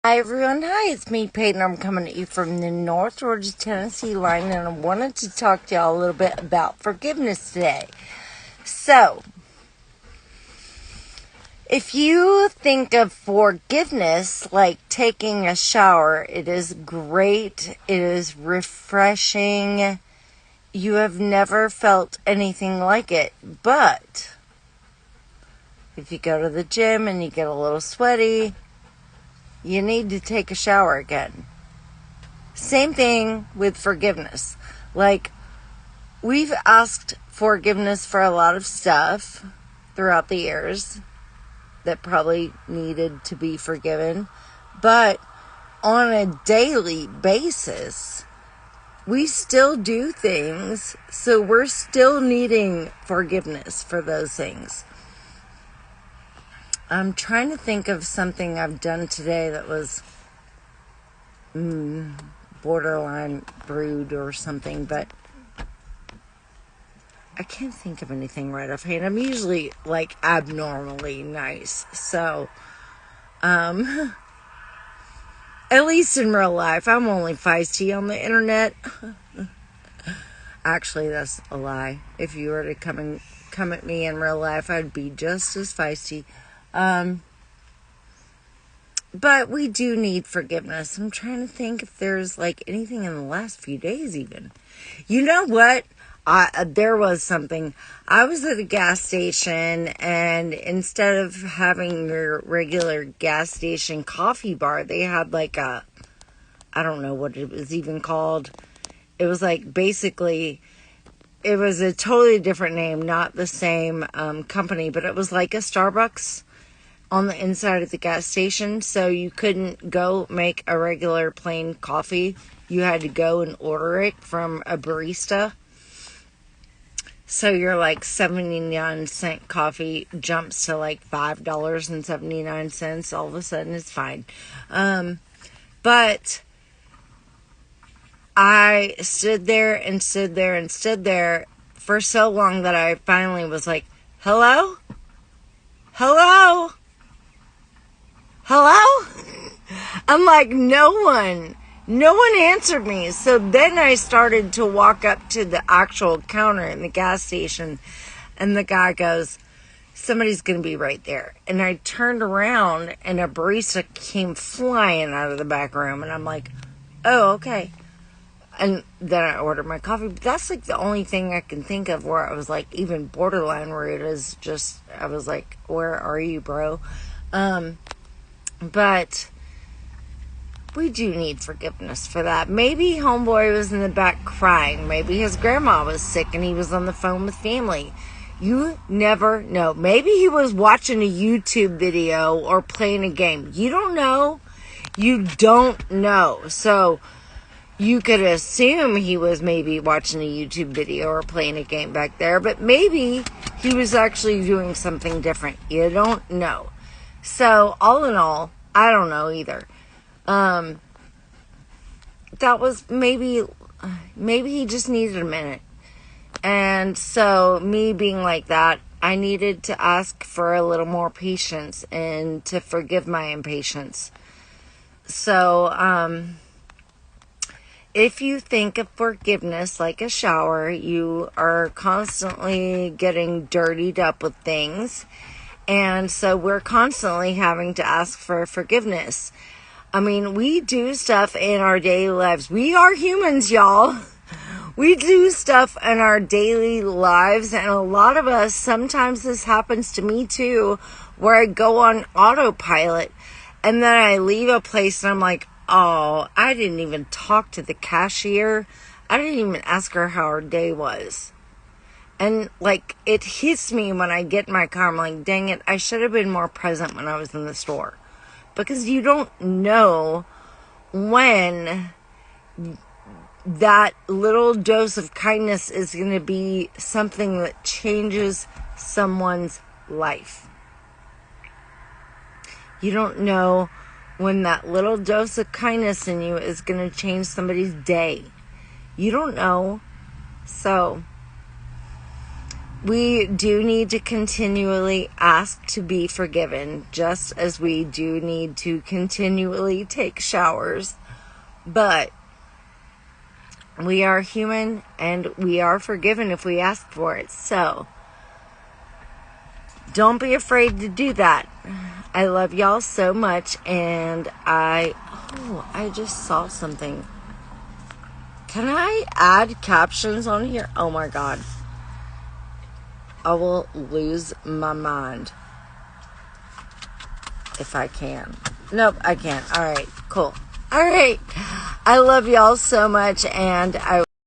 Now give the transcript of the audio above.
Hi everyone, hi, it's me Peyton. I'm coming to you from the North Georgia, Tennessee line, and I wanted to talk to y'all a little bit about forgiveness today. So, if you think of forgiveness like taking a shower, it is great, it is refreshing, you have never felt anything like it, but if you go to the gym and you get a little sweaty, you need to take a shower again. Same thing with forgiveness. Like, we've asked forgiveness for a lot of stuff throughout the years that probably needed to be forgiven. But on a daily basis, we still do things, so we're still needing forgiveness for those things. I'm trying to think of something I've done today that was borderline rude or something, but I can't think of anything right offhand. I'm usually like abnormally nice, so at least in real life. I'm only feisty on the internet. Actually, that's a lie. If you were to come at me in real life, I'd be just as feisty. But we do need forgiveness. I'm trying to think if there's like anything in the last few days even. You know what? There was something. I was at a gas station, and instead of having your regular gas station coffee bar, they had like I don't know what it was even called. It was like basically, it was a totally different name, not the same company, but it was like a Starbucks on the inside of the gas station, so you couldn't go make a regular plain coffee. You had to go and order it from a barista. So your like 79-cent coffee jumps to like $5.79. All of a sudden it's fine. But I stood there and stood there and stood there for so long that I finally was like, hello? Hello? Hello? I'm like, no one answered me. So then I started to walk up to the actual counter in the gas station, and the guy goes, somebody's going to be right there. And I turned around, and a barista came flying out of the back room, and I'm like, oh, okay. And then I ordered my coffee. But that's like the only thing I can think of where I was like even borderline rude is just, I was like, where are you, bro? But we do need forgiveness for that. Maybe homeboy was in the back crying. Maybe his grandma was sick and he was on the phone with family. You never know. Maybe he was watching a YouTube video or playing a game. You don't know. You don't know. So you could assume he was maybe watching a YouTube video or playing a game back there, but maybe he was actually doing something different. You don't know. So, all in all, I don't know either. That was maybe he just needed a minute. And so, me being like that, I needed to ask for a little more patience and to forgive my impatience. So, if you think of forgiveness like a shower, you are constantly getting dirtied up with things. And so we're constantly having to ask for forgiveness. I mean, we do stuff in our daily lives. We are humans, y'all. We do stuff in our daily lives. And a lot of us, sometimes this happens to me too, where I go on autopilot and then I leave a place and I'm like, oh, I didn't even talk to the cashier. I didn't even ask her how her day was. And, like, it hits me when I get in my car. I'm like, dang it, I should have been more present when I was in the store. Because you don't know when that little dose of kindness is going to be something that changes someone's life. You don't know when that little dose of kindness in you is going to change somebody's day. You don't know. So We do need to continually ask to be forgiven, just as we do need to continually take showers. But we are human and we are forgiven if we ask for it. So don't be afraid to do that. I love y'all so much, and I just saw something. Can I add captions on here? Oh my God. I will lose my mind if I can. Nope, I can't. All right, cool. All right. I love y'all so much, and I